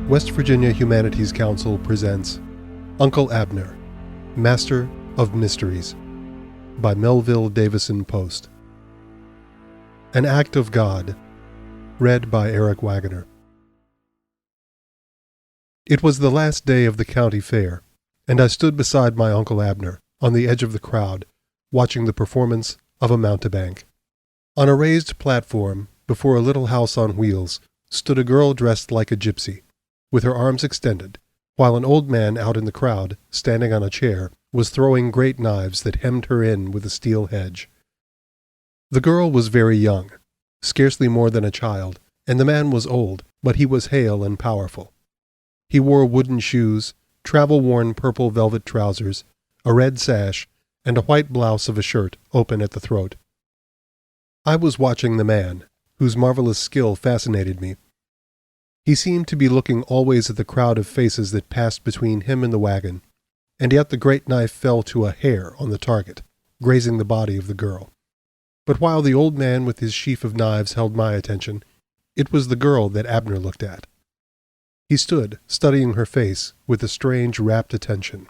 West Virginia Humanities Council presents Uncle Abner, Master of Mysteries, by Melville Davison Post. An Act of God, read by Eric Wagoner. It was the last day of the county fair, and I stood beside my Uncle Abner, on the edge of the crowd, watching the performance of a mountebank. On a raised platform, before a little house on wheels, stood a girl dressed like a gypsy, with her arms extended, while an old man out in the crowd, standing on a chair, was throwing great knives that hemmed her in with a steel hedge. The girl was very young, scarcely more than a child, and the man was old, but he was hale and powerful. He wore wooden shoes, travel-worn purple velvet trousers, a red sash, and a white blouse of a shirt open at the throat. I was watching the man, whose marvelous skill fascinated me. He seemed to be looking always at the crowd of faces that passed between him and the wagon, and yet the great knife fell to a hair on the target, grazing the body of the girl. But while the old man with his sheaf of knives held my attention, it was the girl that Abner looked at. He stood, studying her face, with a strange, rapt attention.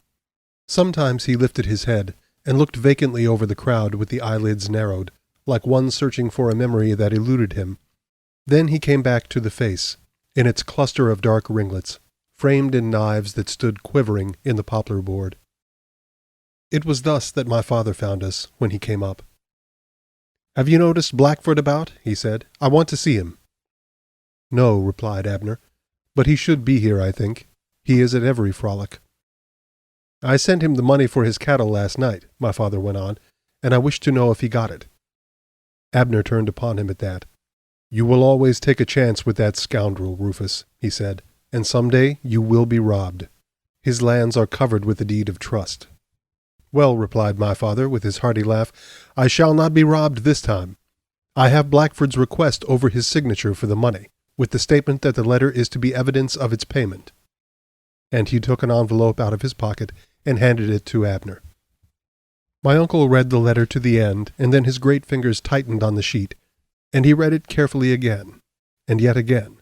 Sometimes he lifted his head, and looked vacantly over the crowd with the eyelids narrowed, like one searching for a memory that eluded him. Then he came back to the face, in its cluster of dark ringlets, framed in knives that stood quivering in the poplar board. It was thus that my father found us when he came up. "Have you noticed Blackfoot about?" he said. "I want to see him." "No," replied Abner, "but he should be here, I think. He is at every frolic." "I sent him the money for his cattle last night," my father went on, "and I wish to know if he got it." Abner turned upon him at that. "You will always take a chance with that scoundrel, Rufus," he said, "and some day you will be robbed. His lands are covered with the deed of trust." "Well," replied my father with his hearty laugh, "I shall not be robbed this time. I have Blackford's request over his signature for the money, with the statement that the letter is to be evidence of its payment." And he took an envelope out of his pocket and handed it to Abner. My uncle read the letter to the end, and then his great fingers tightened on the sheet, and he read it carefully again, and yet again,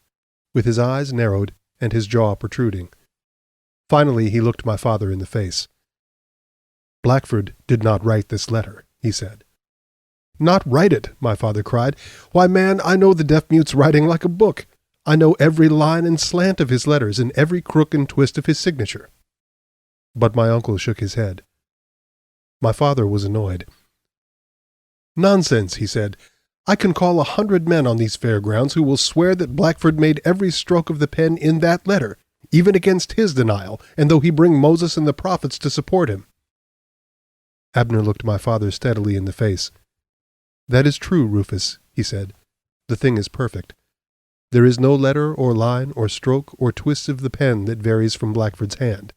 with his eyes narrowed and his jaw protruding. Finally he looked my father in the face. "Blackford did not write this letter," he said. "Not write it!" my father cried. "Why, man, I know the deaf-mute's writing like a book. I know every line and slant of his letters and every crook and twist of his signature." But my uncle shook his head. My father was annoyed. "Nonsense," he said. "I can call 100 men on these fairgrounds who will swear that Blackford made every stroke of the pen in that letter, even against his denial, and though he bring Moses and the prophets to support him." Abner looked my father steadily in the face. "That is true, Rufus," he said. "The thing is perfect. There is no letter or line or stroke or twist of the pen that varies from Blackford's hand,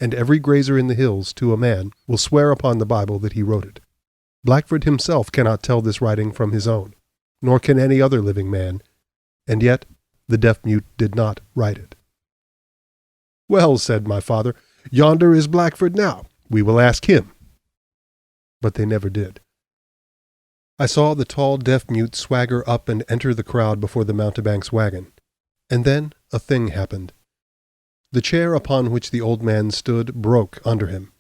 and every grazer in the hills, to a man, will swear upon the Bible that he wrote it. Blackford himself cannot tell this writing from his own, nor can any other living man, and yet the deaf-mute did not write it." "Well," said my father, "yonder is Blackford now. We will ask him." But they never did. I saw the tall deaf-mute swagger up and enter the crowd before the mountebank's wagon, and then a thing happened. The chair upon which the old man stood broke under him.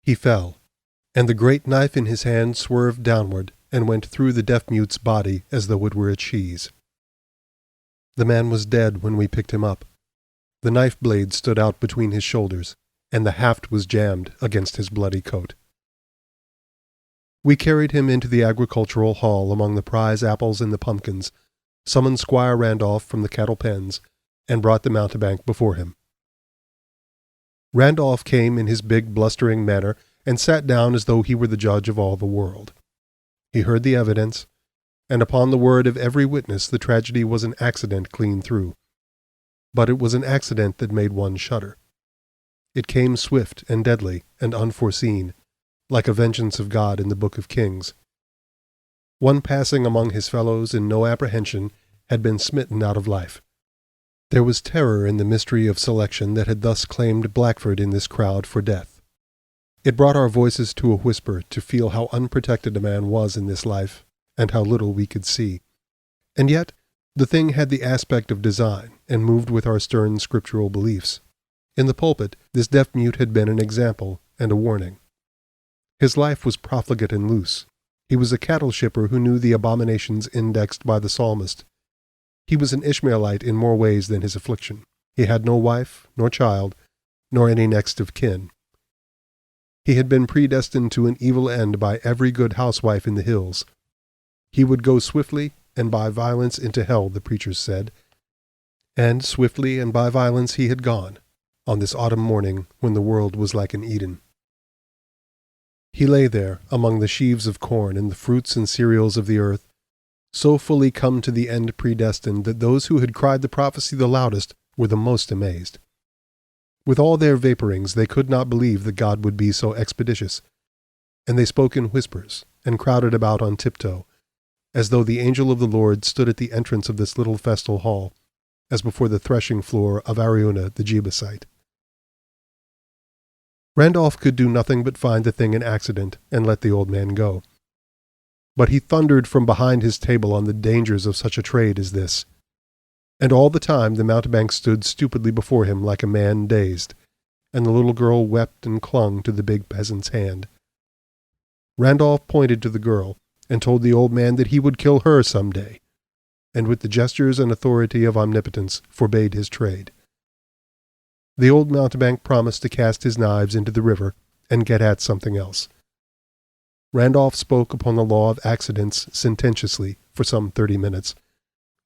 He fell, and the great knife in his hand swerved downward and went through the deaf-mute's body as though it were a cheese. The man was dead when we picked him up. The knife blade stood out between his shoulders, and the haft was jammed against his bloody coat. We carried him into the agricultural hall among the prize apples and the pumpkins, summoned Squire Randolph from the cattle pens, and brought the mountebank before him. Randolph came in his big blustering manner and sat down as though he were the judge of all the world. He heard the evidence, and upon the word of every witness the tragedy was an accident clean through. But it was an accident that made one shudder. It came swift and deadly and unforeseen, like a vengeance of God in the Book of Kings. One passing among his fellows in no apprehension had been smitten out of life. There was terror in the mystery of selection that had thus claimed Blackford in this crowd for death. It brought our voices to a whisper to feel how unprotected a man was in this life, and how little we could see. And yet The thing had the aspect of design, and moved with our stern scriptural beliefs. In the pulpit, this deaf-mute had been an example and a warning. His life was profligate and loose. He was a cattle shipper who knew the abominations indexed by the psalmist. He was an Ishmaelite in more ways than his affliction. He had no wife, nor child, nor any next of kin. He had been predestined to an evil end by every good housewife in the hills. He would go swiftly and by violence into hell, the preachers said. And swiftly and by violence he had gone, on this autumn morning when the world was like an Eden. He lay there among the sheaves of corn and the fruits and cereals of the earth, so fully come to the end predestined that those who had cried the prophecy the loudest were the most amazed. With all their vaporings they could not believe that God would be so expeditious, and they spoke in whispers, and crowded about on tiptoe, as though the angel of the Lord stood at the entrance of this little festal hall, as before the threshing floor of Araunah the Jebusite. Randolph could do nothing but find the thing an accident and let the old man go. But he thundered from behind his table on the dangers of such a trade as this. And all the time the mountebank stood stupidly before him like a man dazed, and the little girl wept and clung to the big peasant's hand. Randolph pointed to the girl, and told the old man that he would kill her some day, and with the gestures and authority of omnipotence forbade his trade. The old mountebank promised to cast his knives into the river and get at something else. Randolph spoke upon the law of accidents sententiously for some 30 minutes,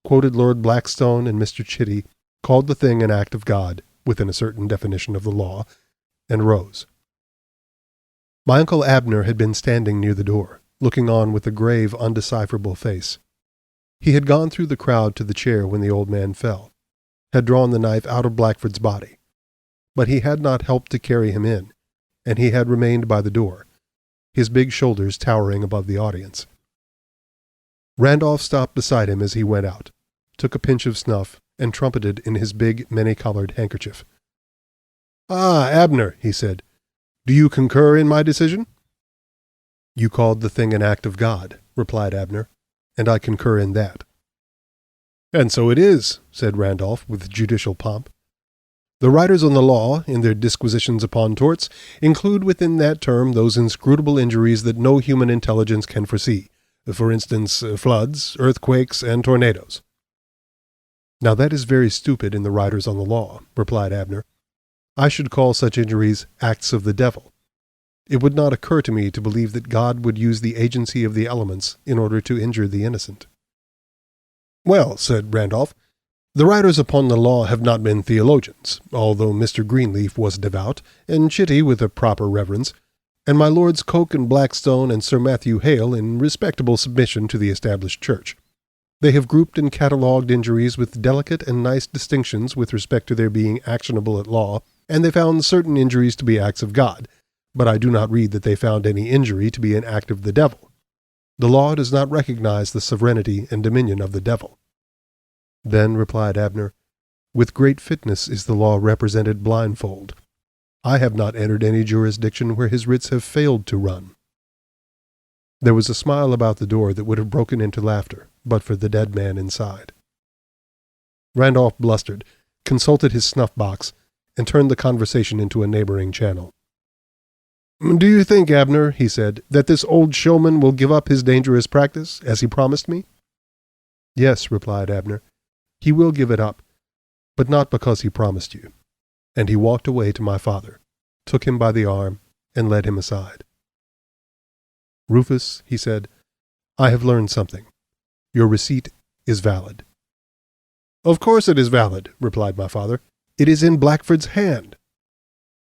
quoted Lord Blackstone and Mr. Chitty, called the thing an act of God, within a certain definition of the law, and rose. My Uncle Abner had been standing near the door, looking on with a grave, undecipherable face. He had gone through the crowd to the chair when the old man fell, had drawn the knife out of Blackford's body, but he had not helped to carry him in, and he had remained by the door, his big shoulders towering above the audience. Randolph stopped beside him as he went out, took a pinch of snuff, and trumpeted in his big, many-colored handkerchief. "Ah, Abner," he said, "do you concur in my decision?" "You called the thing an act of God," replied Abner, "and I concur in that." "And so it is," said Randolph with judicial pomp. "The writers on the law, in their disquisitions upon torts, include within that term those inscrutable injuries that no human intelligence can foresee, for instance, floods, earthquakes, and tornadoes." "Now that is very stupid in the writers on the law," replied Abner. "I should call such injuries acts of the devil. It would not occur to me to believe that God would use the agency of the elements in order to injure the innocent." "Well," said Randolph, "the writers upon the law have not been theologians, although Mr. Greenleaf was devout, and Chitty with a proper reverence, and my Lords Coke and Blackstone and Sir Matthew Hale in respectable submission to the established church. They have grouped and catalogued injuries with delicate and nice distinctions with respect to their being actionable at law, and they found certain injuries to be acts of God, but I do not read that they found any injury to be an act of the devil. The law does not recognize the sovereignty and dominion of the devil." "Then," replied Abner, "with great fitness is the law represented blindfold. I have not entered any jurisdiction where his writs have failed to run." There was a smile about the door that would have broken into laughter, but for the dead man inside. Randolph blustered, consulted his snuff-box, and turned the conversation into a neighboring channel. "Do you think, Abner," he said, "that this old showman will give up his dangerous practice, as he promised me?" "Yes," replied Abner, "he will give it up, but not because he promised you." And he walked away to my father, took him by the arm, and led him aside. "Rufus," he said, "I have learned something. Your receipt is valid." "Of course it is valid," replied my father. "It is in Blackford's hand."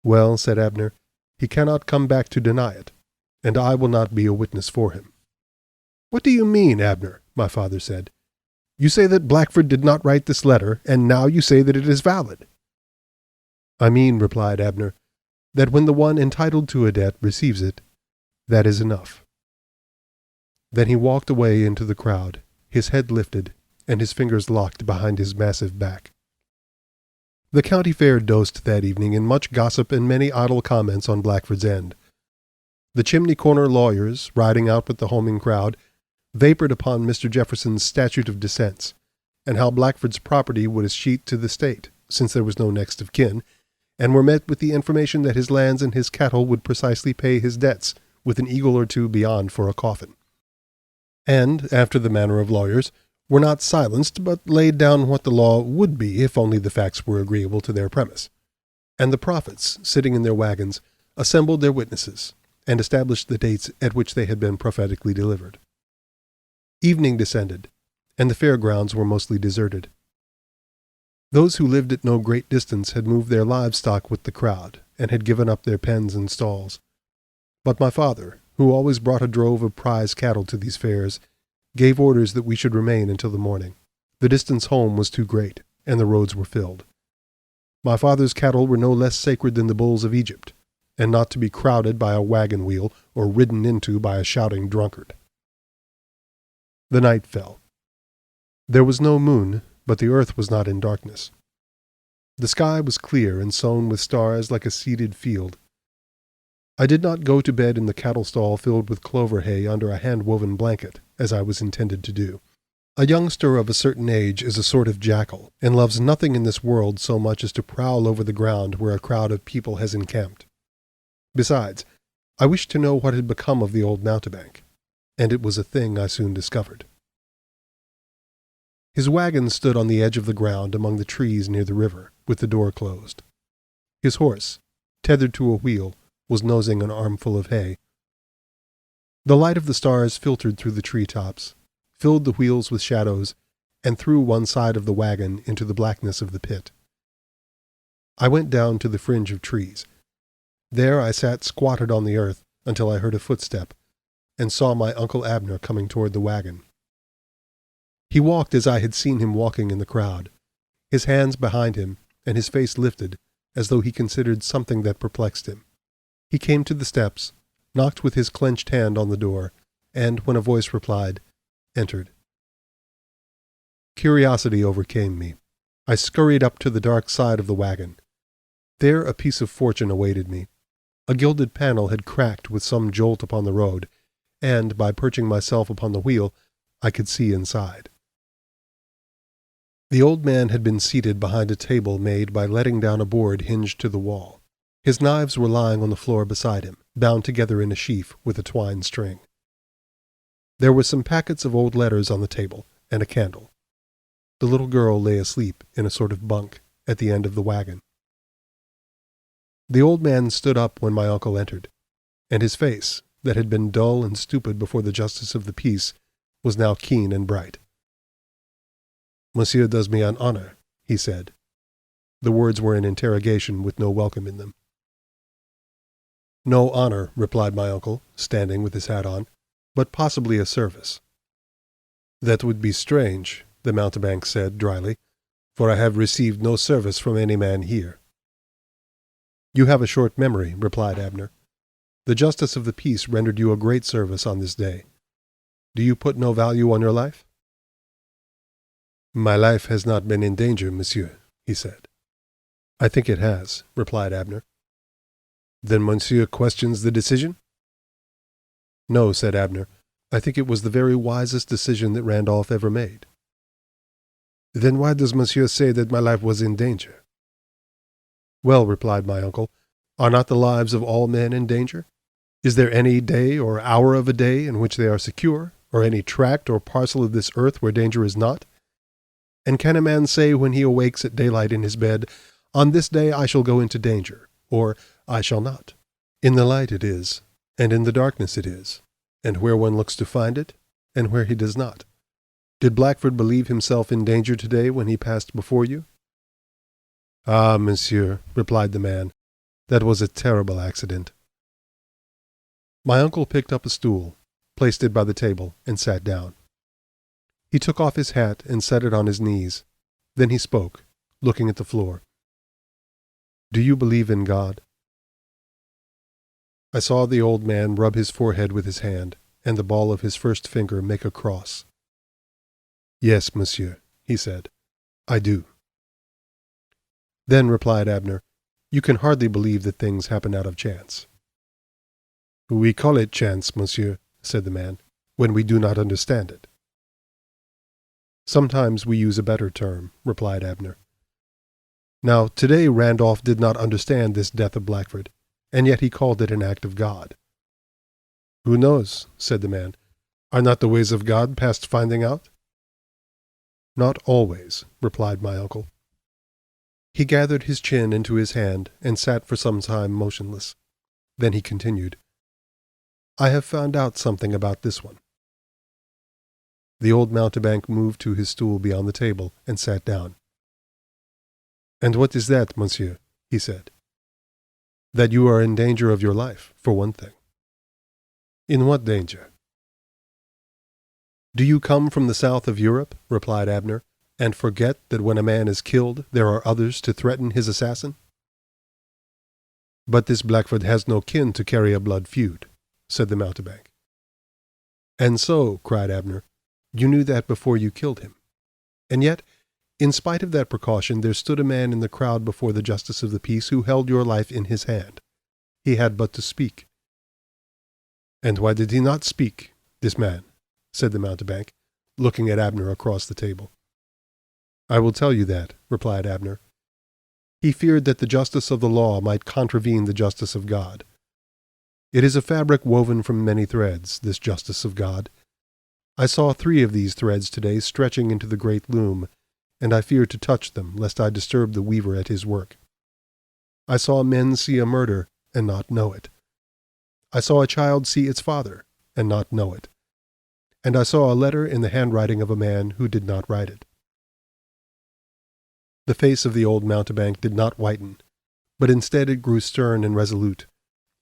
"Well," said Abner, "he cannot come back to deny it, and I will not be a witness for him." "What do you mean, Abner?" my father said. "You say that Blackford did not write this letter, and now you say that it is valid." "I mean," replied Abner, "that when the one entitled to a debt receives it, that is enough." Then he walked away into the crowd, his head lifted, and his fingers locked behind his massive back. The county fair dosed that evening in much gossip and many idle comments on Blackford's end. The chimney-corner lawyers, riding out with the homing crowd, vapored upon Mr. Jefferson's statute of descents, and how Blackford's property would escheat to the state, since there was no next of kin, and were met with the information that his lands and his cattle would precisely pay his debts, with an eagle or two beyond for a coffin. And, after the manner of lawyers, were not silenced, but laid down what the law would be if only the facts were agreeable to their premise. And the prophets, sitting in their wagons, assembled their witnesses, and established the dates at which they had been prophetically delivered. Evening descended, and the fairgrounds were mostly deserted. Those who lived at no great distance had moved their livestock with the crowd, and had given up their pens and stalls. But my father, who always brought a drove of prize cattle to these fairs, gave orders that we should remain until the morning. The distance home was too great, and the roads were filled. My father's cattle were no less sacred than the bulls of Egypt, and not to be crowded by a wagon wheel or ridden into by a shouting drunkard. The night fell. There was no moon, but the earth was not in darkness. The sky was clear and sown with stars like a seeded field. I did not go to bed in the cattle stall filled with clover hay under a hand-woven blanket, as I was intended to do. A youngster of a certain age is a sort of jackal, and loves nothing in this world so much as to prowl over the ground where a crowd of people has encamped. Besides, I wished to know what had become of the old mountebank, and it was a thing I soon discovered. His wagon stood on the edge of the ground among the trees near the river, with the door closed. His horse, tethered to a wheel, was nosing an armful of hay. The light of the stars filtered through the tree-tops, filled the wheels with shadows, and threw one side of the wagon into the blackness of the pit. I went down to the fringe of trees. There I sat squatted on the earth until I heard a footstep, and saw my Uncle Abner coming toward the wagon. He walked as I had seen him walking in the crowd, his hands behind him, and his face lifted, as though he considered something that perplexed him. He came to the steps, knocked with his clenched hand on the door, and, when a voice replied, entered. Curiosity overcame me. I scurried up to the dark side of the wagon. There a piece of fortune awaited me. A gilded panel had cracked with some jolt upon the road, and, by perching myself upon the wheel, I could see inside. The old man had been seated behind a table made by letting down a board hinged to the wall. His knives were lying on the floor beside him, bound together in a sheaf with a twine string. There were some packets of old letters on the table, and a candle. The little girl lay asleep in a sort of bunk at the end of the wagon. The old man stood up when my uncle entered, and his face, that had been dull and stupid before the justice of the peace, was now keen and bright. "Monsieur does me an honor," he said. The words were an interrogation with no welcome in them. "No honor," replied my uncle, standing with his hat on, "but possibly a service." "That would be strange," the mountebank said dryly, "for I have received no service from any man here." "You have a short memory," replied Abner. "The justice of the peace rendered you a great service on this day. Do you put no value on your life?" "My life has not been in danger, monsieur," he said. "I think it has," replied Abner. "Then monsieur questions the decision?" "No," said Abner. "I think it was the very wisest decision that Randolph ever made." "Then why does monsieur say that my life was in danger?" "Well," replied my uncle, "are not the lives of all men in danger? Is there any day or hour of a day in which they are secure, or any tract or parcel of this earth where danger is not? And can a man say when he awakes at daylight in his bed, 'On this day I shall go into danger,' or 'I shall not'? In the light it is, and in the darkness it is, and where one looks to find it, and where he does not. Did Blackford believe himself in danger today when he passed before you?" "Ah, monsieur," replied the man, "that was a terrible accident." My uncle picked up a stool, placed it by the table, and sat down. He took off his hat and set it on his knees. Then he spoke, looking at the floor. "Do you believe in God?" I saw the old man rub his forehead with his hand, and the ball of his first finger make a cross. "Yes, monsieur," he said, "I do." "Then," replied Abner, "you can hardly believe that things happen out of chance." "We call it chance, monsieur," said the man, "when we do not understand it." Sometimes we use a better term, replied Abner. Now, today Randolph did not understand this death of Blackford, and yet he called it an act of God. Who knows, said the man. Are not the ways of God past finding out? Not always, replied my uncle. He gathered his chin into his hand and sat for some time motionless. Then he continued, I have found out something about this one. The old mountebank moved to his stool beyond the table and sat down. And what is that, monsieur? He said. That you are in danger of your life, for one thing. In what danger? Do you come from the south of Europe, replied Abner, and forget that when a man is killed there are others to threaten his assassin? But this Blackford has no kin to carry a blood feud, said the mountebank. And so, cried Abner, you knew that before you killed him. And yet, in spite of that precaution, there stood a man in the crowd before the justice of the peace who held your life in his hand. He had but to speak. And why did he not speak, this man? Said the mountebank, looking at Abner across the table. I will tell you that, replied Abner. He feared that the justice of the law might contravene the justice of God. It is a fabric woven from many threads, this justice of God. I saw 3 of these threads today stretching into the great loom, and I feared to touch them, lest I disturb the weaver at his work. I saw men see a murder and not know it. I saw a child see its father and not know it. And I saw a letter in the handwriting of a man who did not write it. The face of the old mountebank did not whiten, but instead it grew stern and resolute,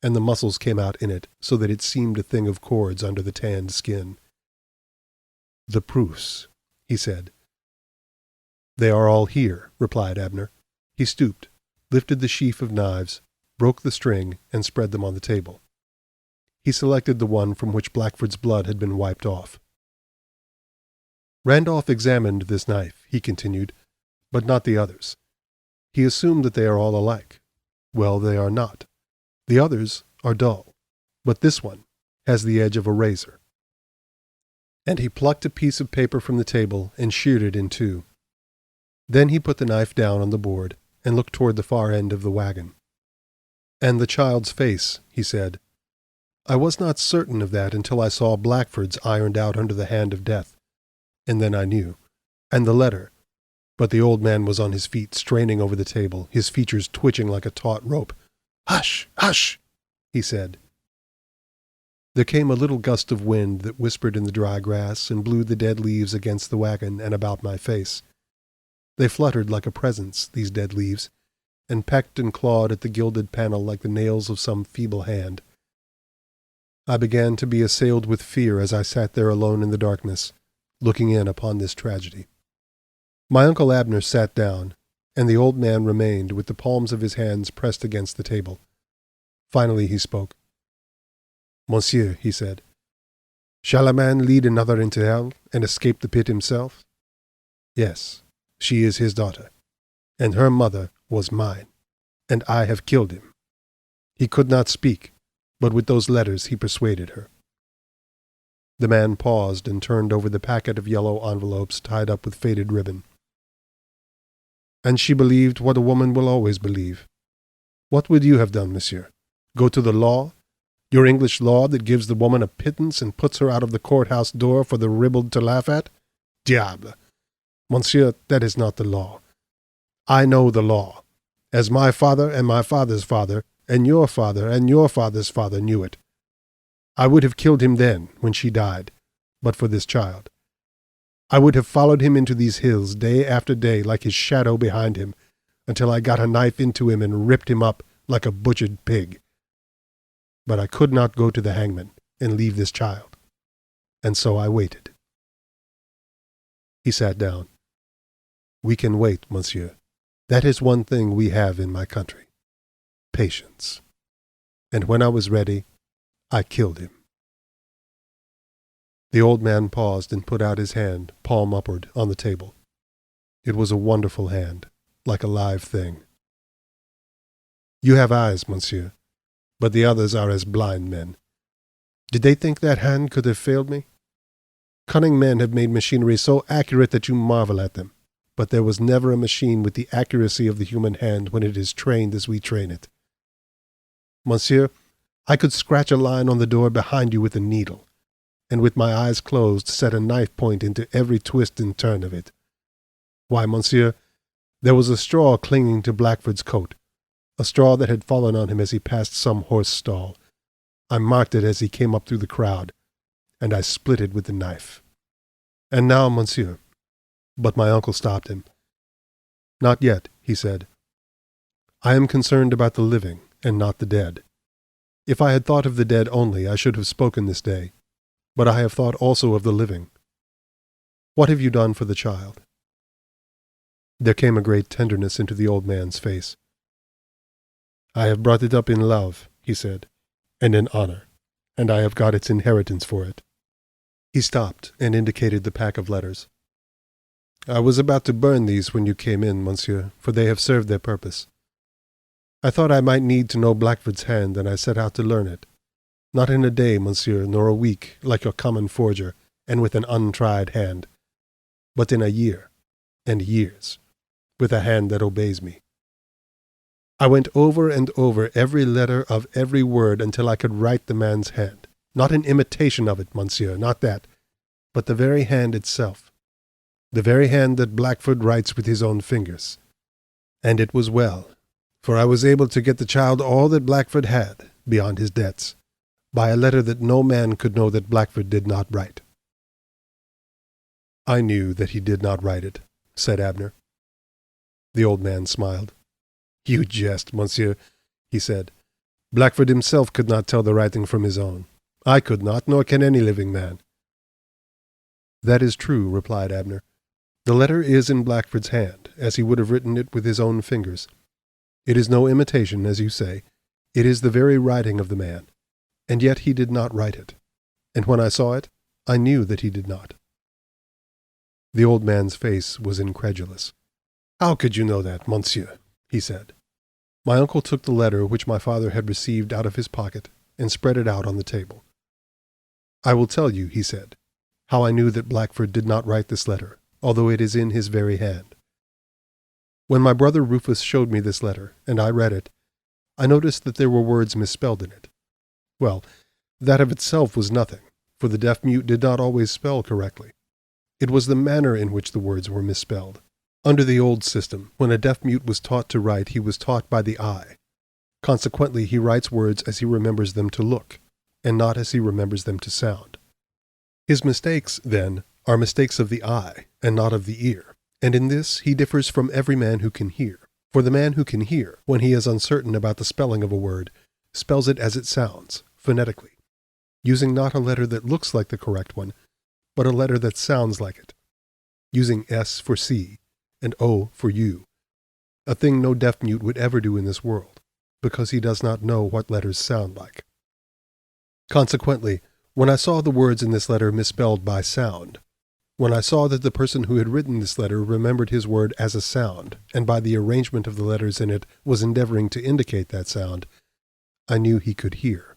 and the muscles came out in it so that it seemed a thing of cords under the tanned skin. The proofs, he said. They are all here, replied Abner. He stooped, lifted the sheaf of knives, broke the string, and spread them on the table. He selected the one from which Blackford's blood had been wiped off. Randolph examined this knife, he continued, but not the others. He assumed that they are all alike. Well, they are not. The others are dull, but this one has the edge of a razor. And he plucked a piece of paper from the table and sheared it in 2. Then he put the knife down on the board and looked toward the far end of the wagon. And the child's face, he said. I was not certain of that until I saw Blackford's ironed out under the hand of death. And then I knew. And the letter. But the old man was on his feet, straining over the table, his features twitching like a taut rope. Hush! Hush! He said. There came a little gust of wind that whispered in the dry grass and blew the dead leaves against the wagon and about my face. They fluttered like a presence, these dead leaves, and pecked and clawed at the gilded panel like the nails of some feeble hand. I began to be assailed with fear as I sat there alone in the darkness, looking in upon this tragedy. My Uncle Abner sat down, and the old man remained with the palms of his hands pressed against the table. Finally he spoke. Monsieur, he said, shall a man lead another into hell and escape the pit himself? Yes, she is his daughter, and her mother was mine, and I have killed him. He could not speak, but with those letters he persuaded her. The man paused and turned over the packet of yellow envelopes tied up with faded ribbon. And she believed what a woman will always believe. What would you have done, monsieur? Go to the law? Your English law that gives the woman a pittance and puts her out of the courthouse door for the ribald to laugh at? Diable! Monsieur, that is not the law. I know the law, as my father and my father's father and your father's father knew it. I would have killed him then, when she died, but for this child. I would have followed him into these hills day after day like his shadow behind him, until I got a knife into him and ripped him up like a butchered pig. But I could not go to the hangman and leave this child, and so I waited. He sat down. We can wait, monsieur. That is one thing we have in my country. Patience. And when I was ready, I killed him. The old man paused and put out his hand, palm upward, on the table. It was a wonderful hand, like a live thing. You have eyes, monsieur, but the others are as blind men. Did they think that hand could have failed me? Cunning men have made machinery so accurate that you marvel at them, but there was never a machine with the accuracy of the human hand when it is trained as we train it. Monsieur, I could scratch a line on the door behind you with a needle, and with my eyes closed set a knife point into every twist and turn of it. Why, monsieur, there was a straw clinging to Blackford's coat, a straw that had fallen on him as he passed some horse stall. I marked it as he came up through the crowd, and I split it with the knife. And now, monsieur—" But my uncle stopped him. "Not yet," he said. "I am concerned about the living and not the dead. If I had thought of the dead only, I should have spoken this day, but I have thought also of the living. What have you done for the child?" There came a great tenderness into the old man's face. "I have brought it up in love," he said, "and in honor, and I have got its inheritance for it." He stopped and indicated the pack of letters. "I was about to burn these when you came in, monsieur, for they have served their purpose. I thought I might need to know Blackford's hand, and I set out to learn it. Not in a day, monsieur, nor a week, like your common forger, and with an untried hand, but in a year, and years, with a hand that obeys me. I went over and over every letter of every word until I could write the man's hand. Not an imitation of it, monsieur, not that, but the very hand itself. The very hand that Blackford writes with his own fingers. And it was well, for I was able to get the child all that Blackford had, beyond his debts, by a letter that no man could know that Blackford did not write." "I knew that he did not write it," said Abner. The old man smiled. "You jest, monsieur," he said. "Blackford himself could not tell the writing from his own. I could not, nor can any living man." "That is true," replied Abner. "The letter is in Blackford's hand, as he would have written it with his own fingers. It is no imitation, as you say. It is the very writing of the man. And yet he did not write it. And when I saw it, I knew that he did not." The old man's face was incredulous. "How could you know that, monsieur?" he said. My uncle took the letter which my father had received out of his pocket and spread it out on the table. "I will tell you," he said, "how I knew that Blackford did not write this letter, although it is in his very hand. When my brother Rufus showed me this letter, and I read it, I noticed that there were words misspelled in it. Well, that of itself was nothing, for the deaf-mute did not always spell correctly. It was the manner in which the words were misspelled. Under the old system, when a deaf-mute was taught to write, he was taught by the eye. Consequently, he writes words as he remembers them to look, and not as he remembers them to sound. His mistakes, then, are mistakes of the eye, and not of the ear, and in this he differs from every man who can hear. For the man who can hear, when he is uncertain about the spelling of a word, spells it as it sounds, phonetically, using not a letter that looks like the correct one, but a letter that sounds like it, using S for C and O for U, a thing no deaf-mute would ever do in this world, because he does not know what letters sound like. Consequently, when I saw the words in this letter misspelled by sound, when I saw that the person who had written this letter remembered his word as a sound, and by the arrangement of the letters in it was endeavoring to indicate that sound, I knew he could hear."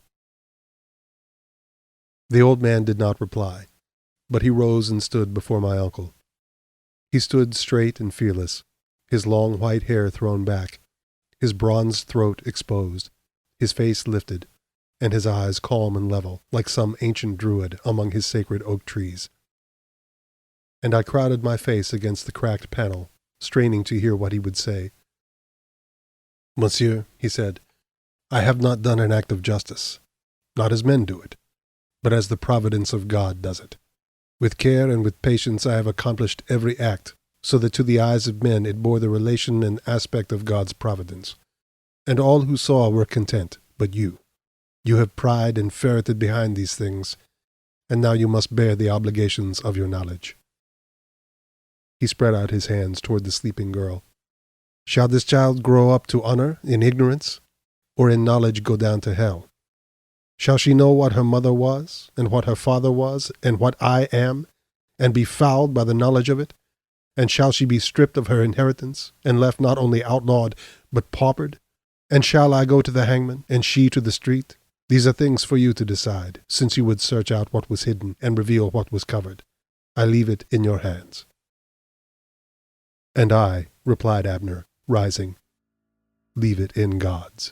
The old man did not reply, but he rose and stood before my uncle. He stood straight and fearless, his long white hair thrown back, his bronzed throat exposed, his face lifted, and his eyes calm and level, like some ancient druid among his sacred oak trees. And I crowded my face against the cracked panel, straining to hear what he would say. "Monsieur," he said, "I have not done an act of justice, not as men do it, but as the providence of God does it. With care and with patience I have accomplished every act, so that to the eyes of men it bore the relation and aspect of God's providence. And all who saw were content, but you. You have pried and ferreted behind these things, and now you must bear the obligations of your knowledge." He spread out his hands toward the sleeping girl. "Shall this child grow up to honor in ignorance, or in knowledge go down to hell? Shall she know what her mother was, and what her father was, and what I am, and be fouled by the knowledge of it? And shall she be stripped of her inheritance, and left not only outlawed, but paupered? And shall I go to the hangman, and she to the street? These are things for you to decide, since you would search out what was hidden, and reveal what was covered. I leave it in your hands." "And I," replied Abner, rising, "leave it in God's."